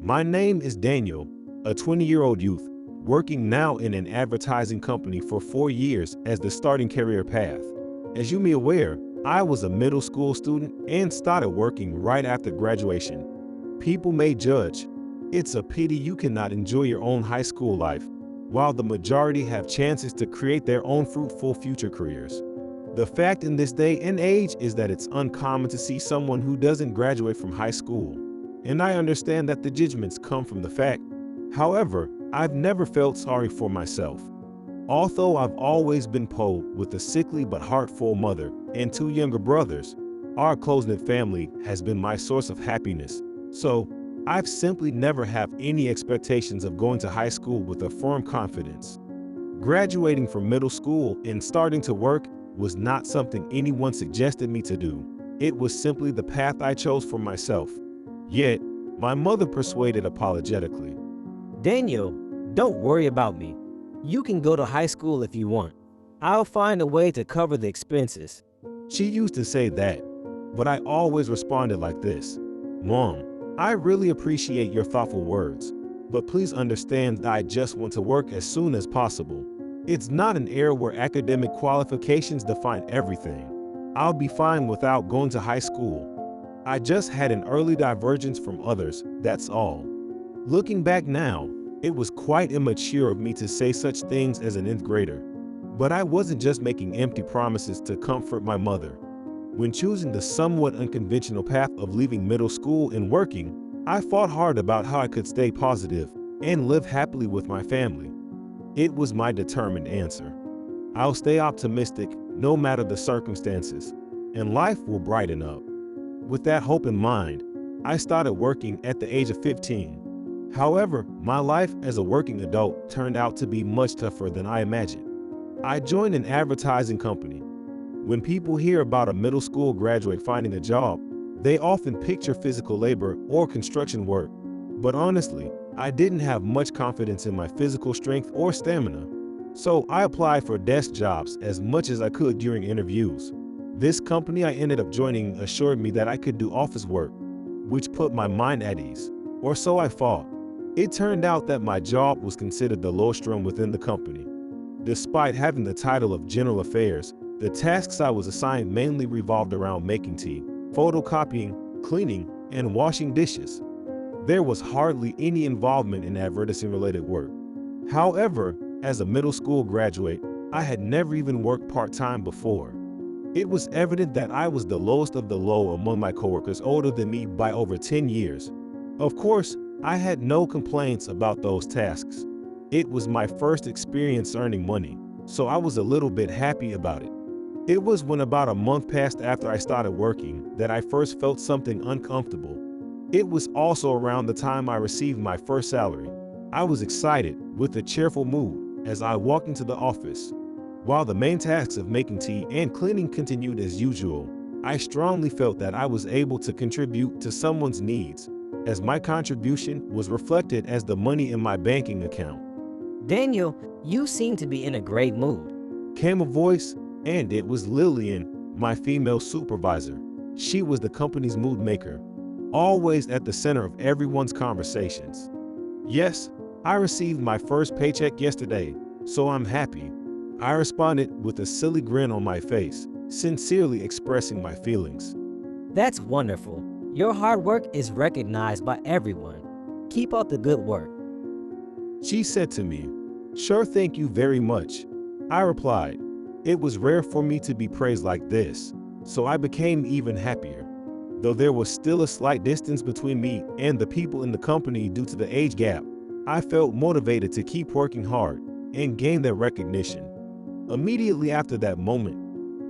My name is Daniel, a 20-year-old youth, working now in an advertising company for 4 years as the starting career path. As you may be aware, I was a middle school student and started working right after graduation. People may judge. It's a pity you cannot enjoy your own high school life, while the majority have chances to create their own fruitful future careers. The fact in this day and age is that it's uncommon to see someone who doesn't graduate from high school. And I understand that the judgments come from the fact. However, I've never felt sorry for myself. Although I've always been poor with a sickly but heartful mother and 2 younger brothers, our close-knit family has been my source of happiness. So, I've simply never have any expectations of going to high school with a firm confidence. Graduating from middle school and starting to work was not something anyone suggested me to do. It was simply the path I chose for myself. Yet, my mother persuaded apologetically. Daniel, don't worry about me. You can go to high school if you want. I'll find a way to cover the expenses. She used to say that, but I always responded like this. Mom, I really appreciate your thoughtful words, but please understand that I just want to work as soon as possible. It's not an era where academic qualifications define everything. I'll be fine without going to high school. I just had an early divergence from others, that's all. Looking back now, it was quite immature of me to say such things as an 9th grader. But I wasn't just making empty promises to comfort my mother. When choosing the somewhat unconventional path of leaving middle school and working, I fought hard about how I could stay positive and live happily with my family. It was my determined answer. I'll stay optimistic no matter the circumstances, and life will brighten up. With that hope in mind, I started working at the age of 15. However, my life as a working adult turned out to be much tougher than I imagined. I joined an advertising company. When people hear about a middle school graduate finding a job, they often picture physical labor or construction work. But honestly, I didn't have much confidence in my physical strength or stamina. So I applied for desk jobs as much as I could during interviews. This company I ended up joining assured me that I could do office work, which put my mind at ease, or so I thought. It turned out that my job was considered the lowest rung within the company. Despite having the title of General Affairs, the tasks I was assigned mainly revolved around making tea, photocopying, cleaning, and washing dishes. There was hardly any involvement in advertising-related work. However, as a middle school graduate, I had never even worked part-time before. It was evident that I was the lowest of the low among my coworkers older than me by over 10 years. Of course, I had no complaints about those tasks. It was my first experience earning money, so I was a little bit happy about it. It was when about a month passed after I started working that I first felt something uncomfortable. It was also around the time I received my first salary. I was excited, with a cheerful mood, as I walked into the office. While the main tasks of making tea and cleaning continued as usual, I strongly felt that I was able to contribute to someone's needs, as my contribution was reflected as the money in my banking account. Daniel, you seem to be in a great mood. Came a voice, and it was Lillian, my female supervisor. She was the company's mood maker, always at the center of everyone's conversations. Yes, I received my first paycheck yesterday, so I'm happy. I responded with a silly grin on my face, sincerely expressing my feelings. That's wonderful. Your hard work is recognized by everyone. Keep up the good work. She said to me, "Sure, thank you very much." I replied. It was rare for me to be praised like this, so I became even happier. Though there was still a slight distance between me and the people in the company due to the age gap, I felt motivated to keep working hard and gain their recognition. Immediately after that moment,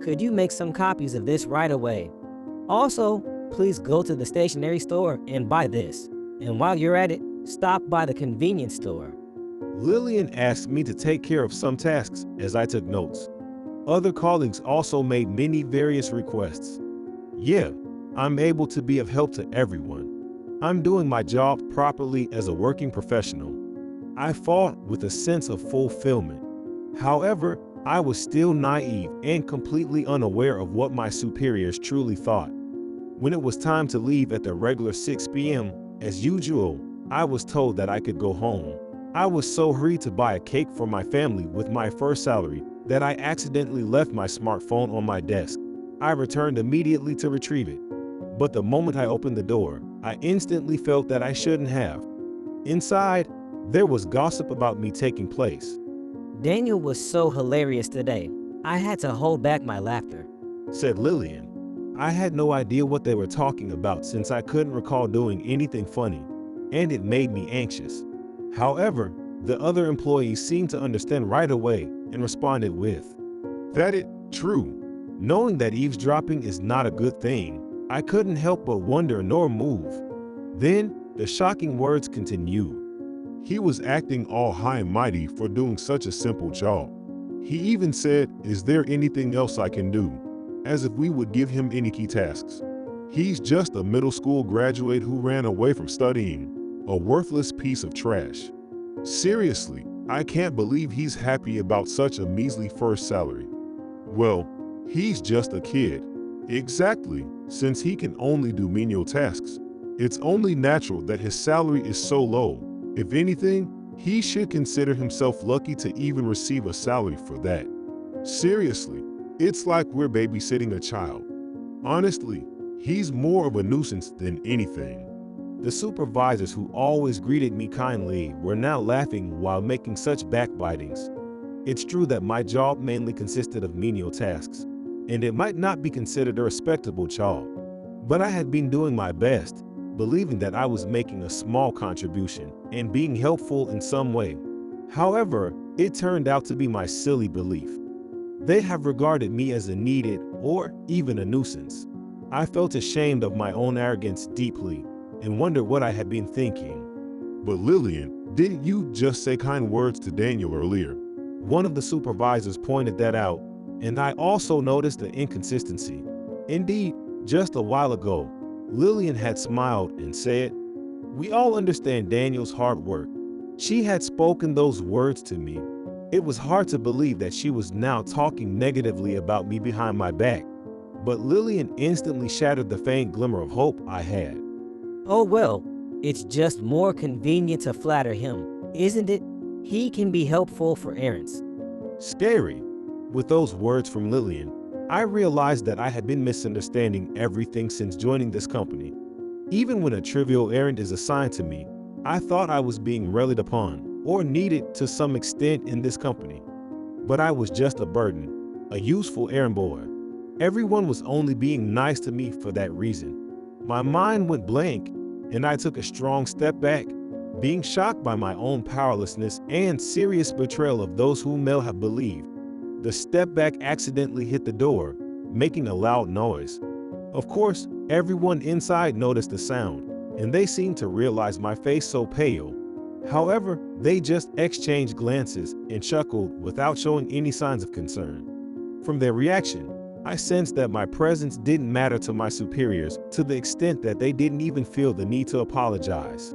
Could you make some copies of this right away? Also, please go to the stationery store and buy this. And while you're at it, stop by the convenience store. Lillian asked me to take care of some tasks as I took notes. Other colleagues also made many various requests. Yeah, I'm able to be of help to everyone. I'm doing my job properly as a working professional. I fought with a sense of fulfillment. However, I was still naive and completely unaware of what my superiors truly thought. When it was time to leave at the regular 6 p.m., as usual, I was told that I could go home. I was so hurried to buy a cake for my family with my first salary that I accidentally left my smartphone on my desk. I returned immediately to retrieve it. But the moment I opened the door, I instantly felt that I shouldn't have. Inside, there was gossip about me taking place, Daniel was so hilarious today. I had to hold back my laughter. said Lillian. I had no idea what they were talking about since I couldn't recall doing anything funny, and it made me anxious. However, the other employees seemed to understand right away and responded with, "That it, true." Knowing that eavesdropping is not a good thing, I couldn't help but wonder nor move. Then, the shocking words continued. He was acting all high and mighty for doing such a simple job. He even said, "Is there anything else I can do?" As if we would give him any key tasks. He's just a middle school graduate who ran away from studying, a worthless piece of trash. Seriously, I can't believe he's happy about such a measly first salary. Well, he's just a kid. Exactly, since he can only do menial tasks. It's only natural that his salary is so low. If anything, he should consider himself lucky to even receive a salary for that. Seriously, it's like we're babysitting a child. Honestly, he's more of a nuisance than anything. The supervisors who always greeted me kindly were now laughing while making such backbitings. It's true that my job mainly consisted of menial tasks, and it might not be considered a respectable job. But I had been doing my best, believing that I was making a small contribution and being helpful in some way. However, it turned out to be my silly belief. They have regarded me as a needed or even a nuisance. I felt ashamed of my own arrogance deeply and wondered what I had been thinking. But Lillian, didn't you just say kind words to Daniel earlier? One of the supervisors pointed that out, and I also noticed the inconsistency. Indeed, just a while ago, Lillian had smiled and said, "We all understand Daniel's hard work." She had spoken those words to me. It was hard to believe that she was now talking negatively about me behind my back. But Lillian instantly shattered the faint glimmer of hope I had. Oh well, it's just more convenient to flatter him, isn't it? He can be helpful for errands. Scary. With those words from Lillian, I realized that I had been misunderstanding everything since joining this company. Even when a trivial errand is assigned to me, I thought I was being relied upon or needed to some extent in this company. But I was just a burden, a useful errand boy. Everyone was only being nice to me for that reason. My mind went blank, and I took a strong step back, being shocked by my own powerlessness and serious betrayal of those whom I have believed. The step back accidentally hit the door, making a loud noise. Of course, everyone inside noticed the sound, and they seemed to realize my face so pale. However, they just exchanged glances and chuckled without showing any signs of concern. From their reaction, I sensed that my presence didn't matter to my superiors to the extent that they didn't even feel the need to apologize.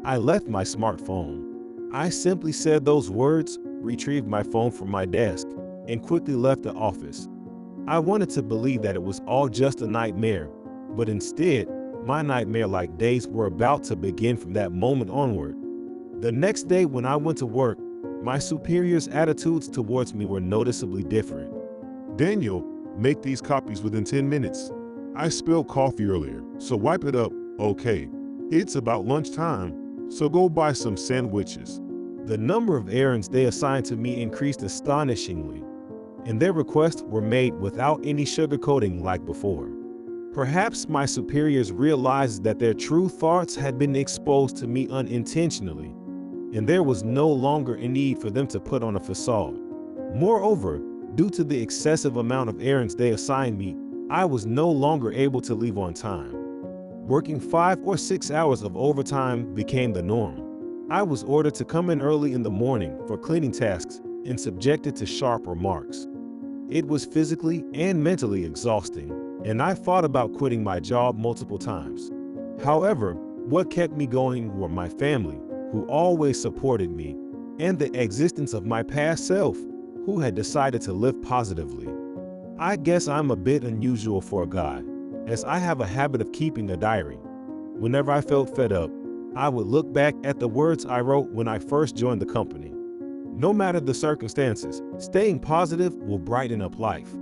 I left my smartphone. I simply said those words, retrieved my phone from my desk, and quickly left the office. I wanted to believe that it was all just a nightmare, but instead, my nightmare-like days were about to begin from that moment onward. The next day when I went to work, my superiors' attitudes towards me were noticeably different. "Daniel, make these copies within 10 minutes. I spilled coffee earlier, so wipe it up, okay? It's about lunchtime, so go buy some sandwiches." The number of errands they assigned to me increased astonishingly, and their requests were made without any sugarcoating like before. Perhaps my superiors realized that their true thoughts had been exposed to me unintentionally, and there was no longer a need for them to put on a facade. Moreover, due to the excessive amount of errands they assigned me, I was no longer able to leave on time. Working 5 or 6 hours of overtime became the norm. I was ordered to come in early in the morning for cleaning tasks and subjected to sharp remarks. It was physically and mentally exhausting, and I thought about quitting my job multiple times. However, what kept me going were my family, who always supported me, and the existence of my past self, who had decided to live positively. I guess I'm a bit unusual for a guy, as I have a habit of keeping a diary. Whenever I felt fed up, I would look back at the words I wrote when I first joined the company. No matter the circumstances, staying positive will brighten up life.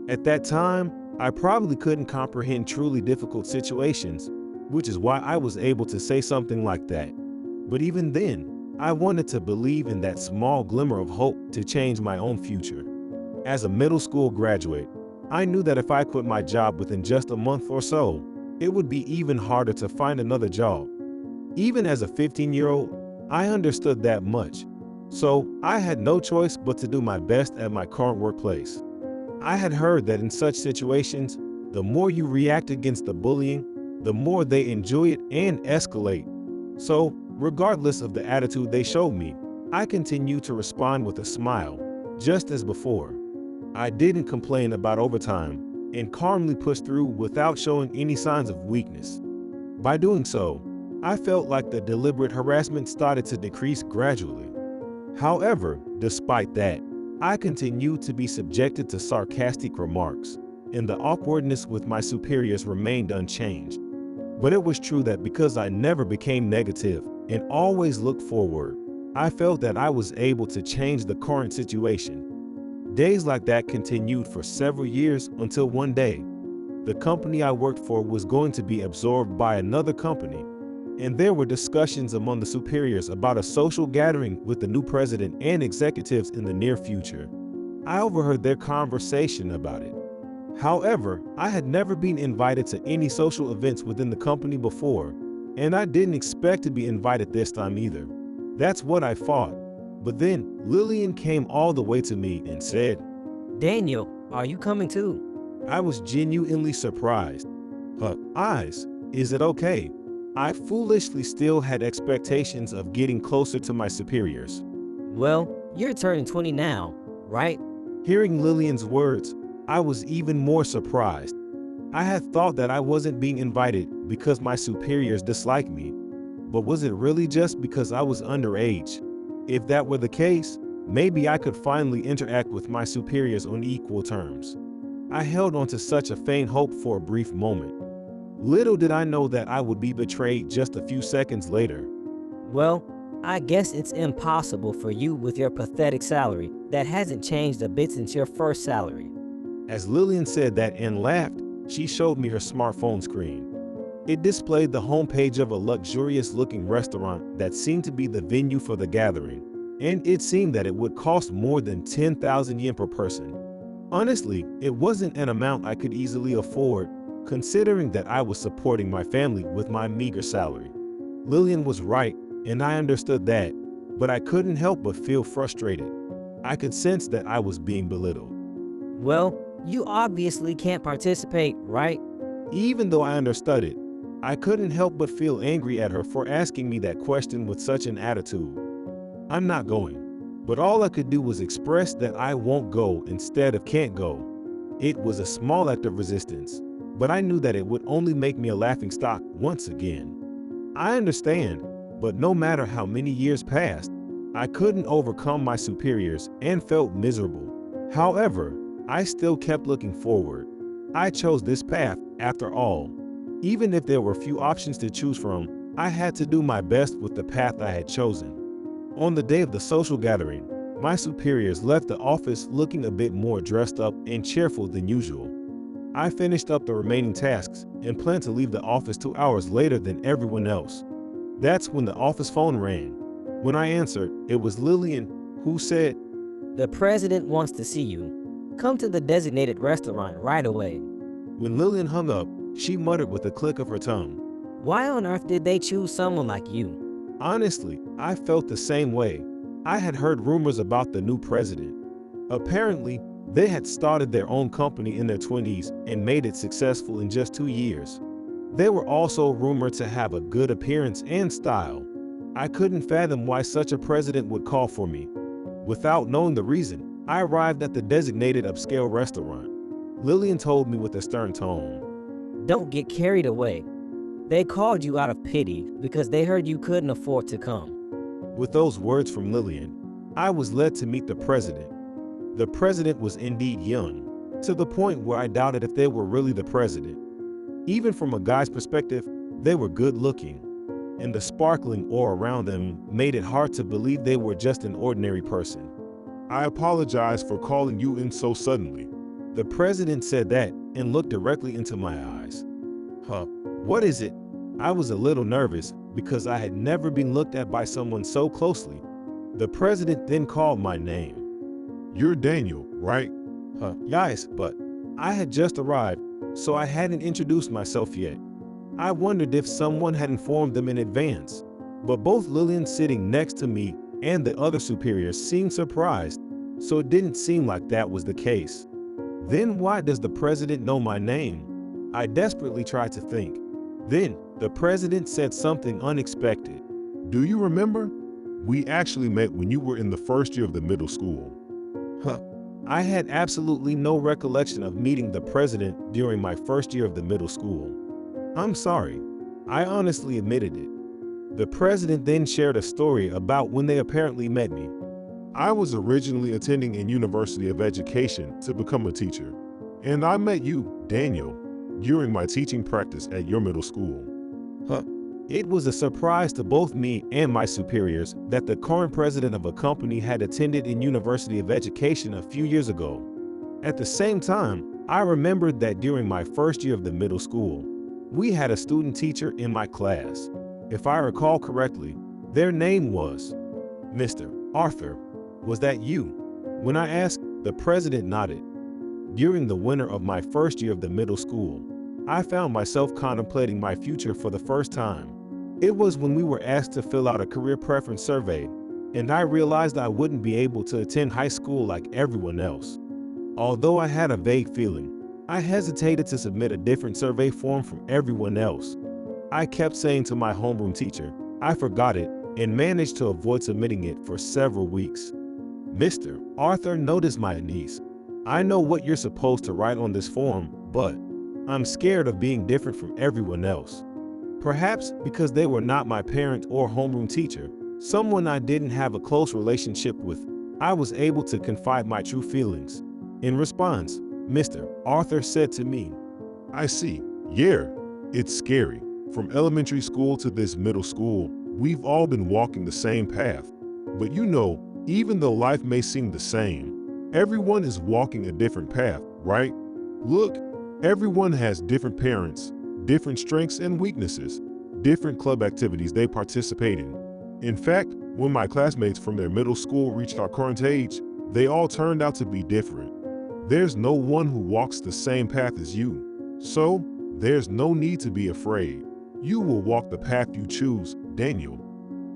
At that time, I probably couldn't comprehend truly difficult situations, which is why I was able to say something like that. But even then, I wanted to believe in that small glimmer of hope to change my own future. As a middle school graduate, I knew that if I quit my job within just a month or so, it would be even harder to find another job. Even as a 15-year-old, I understood that much. So I had no choice but to do my best at my current workplace. I had heard that in such situations, the more you react against the bullying, the more they enjoy it and escalate. So, regardless of the attitude they showed me, I continued to respond with a smile, just as before. I didn't complain about overtime and calmly pushed through without showing any signs of weakness. By doing so, I felt like the deliberate harassment started to decrease gradually. However, despite that, I continued to be subjected to sarcastic remarks, and the awkwardness with my superiors remained unchanged. But it was true that because I never became negative and always looked forward, I felt that I was able to change the current situation. Days like that continued for several years until one day, the company I worked for was going to be absorbed by another company, and there were discussions among the superiors about a social gathering with the new president and executives in the near future. I overheard their conversation about it. However, I had never been invited to any social events within the company before, and I didn't expect to be invited this time either. That's what I thought. But then Lillian came all the way to me and said, Daniel, are you coming too? I was genuinely surprised. Her eyes, is it okay? I foolishly still had expectations of getting closer to my superiors. Well, you're turning 20 now, right? Hearing Lillian's words, I was even more surprised. I had thought that I wasn't being invited because my superiors disliked me. But was it really just because I was underage? If that were the case, maybe I could finally interact with my superiors on equal terms. I held on to such a faint hope for a brief moment. Little did I know that I would be betrayed just a few seconds later. Well, I guess it's impossible for you with your pathetic salary that hasn't changed a bit since your first salary. As Lillian said that and laughed, she showed me her smartphone screen. It displayed the homepage of a luxurious-looking restaurant that seemed to be the venue for the gathering, and it seemed that it would cost more than 10,000 yen per person. Honestly, it wasn't an amount I could easily afford, considering that I was supporting my family with my meager salary. Lillian was right, and I understood that, but I couldn't help but feel frustrated. I could sense that I was being belittled. Well, you obviously can't participate, right? Even though I understood it, I couldn't help but feel angry at her for asking me that question with such an attitude. I'm not going, but all I could do was express that I won't go instead of can't go. It was a small act of resistance, but I knew that it would only make me a laughingstock once again. I understand, but no matter how many years passed, I couldn't overcome my superiors and felt miserable. However, I still kept looking forward. I chose this path after all. Even if there were few options to choose from, I had to do my best with the path I had chosen. On the day of the social gathering, my superiors left the office looking a bit more dressed up and cheerful than usual. I finished up the remaining tasks and planned to leave the office 2 hours later than everyone else. That's when the office phone rang. When I answered, it was Lillian, who said, The president wants to see you. Come to the designated restaurant right away. When Lillian hung up, she muttered with a click of her tongue. Why on earth did they choose someone like you? Honestly, I felt the same way. I had heard rumors about the new president. Apparently, they had started their own company in their 20s and made it successful in just 2 years. They were also rumored to have a good appearance and style. I couldn't fathom why such a president would call for me. Without knowing the reason, I arrived at the designated upscale restaurant. Lillian told me with a stern tone, Don't get carried away. They called you out of pity because they heard you couldn't afford to come. With those words from Lillian, I was led to meet the president. The president was indeed young, to the point where I doubted if they were really the president. Even from a guy's perspective, they were good looking. and the sparkling aura around them made it hard to believe they were just an ordinary person. I apologize for calling you in so suddenly. The president said that and looked directly into my eyes. What is it? I was a little nervous because I had never been looked at by someone so closely. The president then called my name. You're Daniel, right? Yes, but I had just arrived, so I hadn't introduced myself yet. I wondered if someone had informed them in advance, but both Lillian sitting next to me and the other superiors seemed surprised, so it didn't seem like that was the case. Then why does the president know my name? I desperately tried to think. Then the president said something unexpected. Do you remember? We actually met when you were in the first year of the middle school. I had absolutely no recollection of meeting the president during my first year of the middle school. I'm sorry. I honestly admitted it. The president then shared a story about when they apparently met me. I was originally attending a University of Education to become a teacher, and I met you, Daniel, during my teaching practice at your middle school. It was a surprise to both me and my superiors that the current president of a company had attended a University of Education a few years ago. At the same time, I remembered that during my first year of the middle school, we had a student teacher in my class. If I recall correctly, their name was Mr. Arthur. Was that you? When I asked, the president nodded. During the winter of my first year of the middle school, I found myself contemplating my future for the first time. It was when we were asked to fill out a career preference survey, and I realized I wouldn't be able to attend high school like everyone else. Although I had a vague feeling, I hesitated to submit a different survey form from everyone else. I kept saying to my homeroom teacher, I forgot it, and managed to avoid submitting it for several weeks. Mr. Arthur noticed my unease. I know what you're supposed to write on this form, but I'm scared of being different from everyone else. Perhaps because they were not my parent or homeroom teacher, someone I didn't have a close relationship with, I was able to confide my true feelings. In response, Mr. Arthur said to me, I see. Yeah, it's scary. From elementary school to this middle school, we've all been walking the same path. But you know, even though life may seem the same, everyone is walking a different path, right? Look, everyone has different parents, different strengths and weaknesses, different club activities they participate in. In fact, when my classmates from their middle school reached our current age, they all turned out to be different. There's no one who walks the same path as you, so there's no need to be afraid. You will walk the path you choose, Daniel.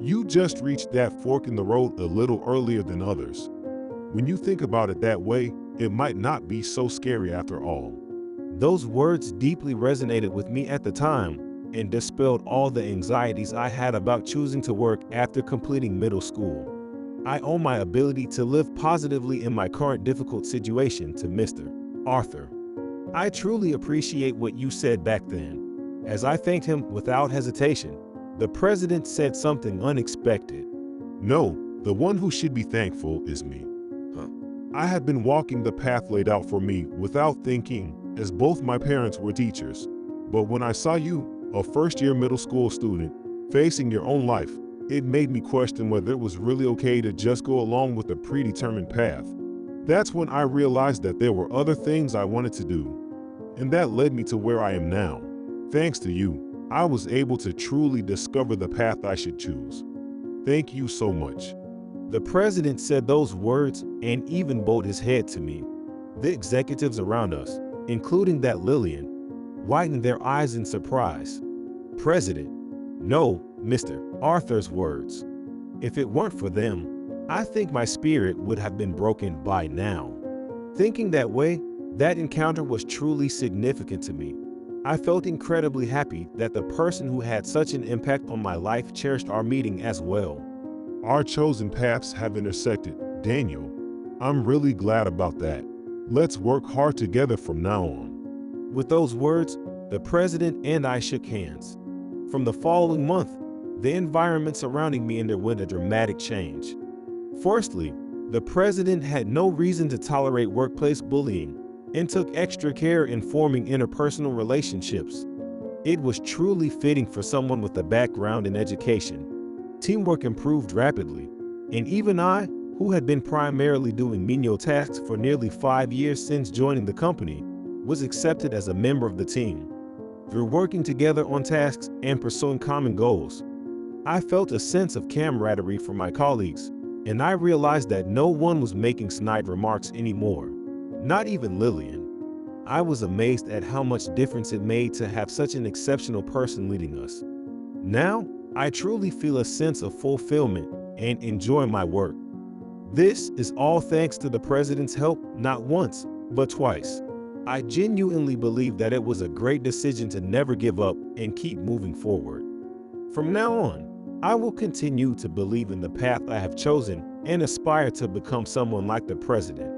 You just reached that fork in the road a little earlier than others. When you think about it that way, it might not be so scary after all. Those words deeply resonated with me at the time and dispelled all the anxieties I had about choosing to work after completing middle school. I owe my ability to live positively in my current difficult situation to Mr. Arthur. I truly appreciate what you said back then. As I thanked him without hesitation, the president said something unexpected. No, the one who should be thankful is me. I had been walking the path laid out for me without thinking, as both my parents were teachers. But when I saw you, a first-year middle school student, facing your own life, it made me question whether it was really okay to just go along with a predetermined path. That's when I realized that there were other things I wanted to do, and that led me to where I am now. Thanks to you, I was able to truly discover the path I should choose. Thank you so much. The president said those words and even bowed his head to me. The executives around us, including that Lillian, widened their eyes in surprise. President, no, Mr. Arthur's words. If it weren't for them, I think my spirit would have been broken by now. Thinking that way, that encounter was truly significant to me. I felt incredibly happy that the person who had such an impact on my life cherished our meeting as well. Our chosen paths have intersected, Daniel. I'm really glad about that. Let's work hard together from now on. With those words, the president and I shook hands. From the following month, the environment surrounding me underwent a dramatic change. Firstly, the president had no reason to tolerate workplace bullying and took extra care in forming interpersonal relationships. It was truly fitting for someone with a background in education. Teamwork improved rapidly, and even I, who had been primarily doing menial tasks for nearly 5 years since joining the company, was accepted as a member of the team. Through working together on tasks and pursuing common goals, I felt a sense of camaraderie from my colleagues, and I realized that no one was making snide remarks anymore, not even Lillian. I was amazed at how much difference it made to have such an exceptional person leading us. Now, I truly feel a sense of fulfillment and enjoy my work. This is all thanks to the president's help, not once, but twice. I genuinely believe that it was a great decision to never give up and keep moving forward. From now on, I will continue to believe in the path I have chosen and aspire to become someone like the president.